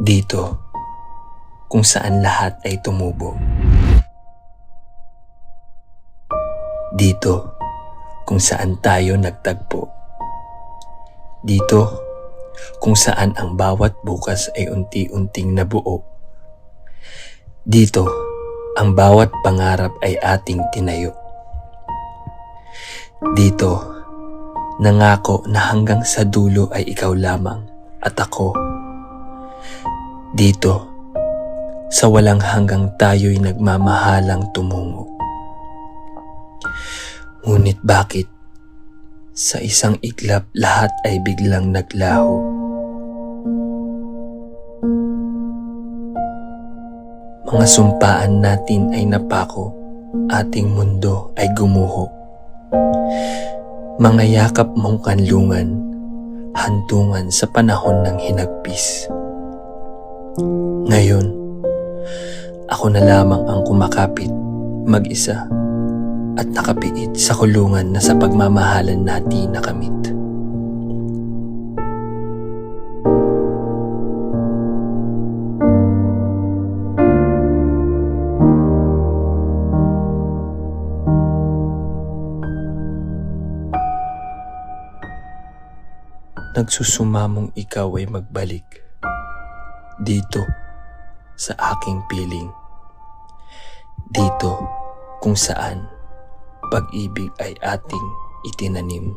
Dito, kung saan lahat ay tumubo. Dito, kung saan tayo nagtagpo. Dito, kung saan ang bawat bukas ay unti-unting nabuo. Dito, ang bawat pangarap ay ating tinayo. Dito, nangako na hanggang sa dulo ay ikaw lamang at ako. Dito, sa walang hanggang tayo'y nagmamahalang tumungo. Ngunit bakit sa isang iglap lahat ay biglang naglaho? Mga sumpaan natin ay napako, ating mundo ay gumuho. Mga yakap mong kanlungan, hantungan sa panahon ng hinagpis. Ngayon, ako na lamang ang kumakapit, mag-isa, at nakapiit sa kulungan na sa pagmamahalan natin nakamit. Nagsusumamong ikaw ay magbalik dito sa aking piling. Dito kung saan pag-ibig ay ating itinanim.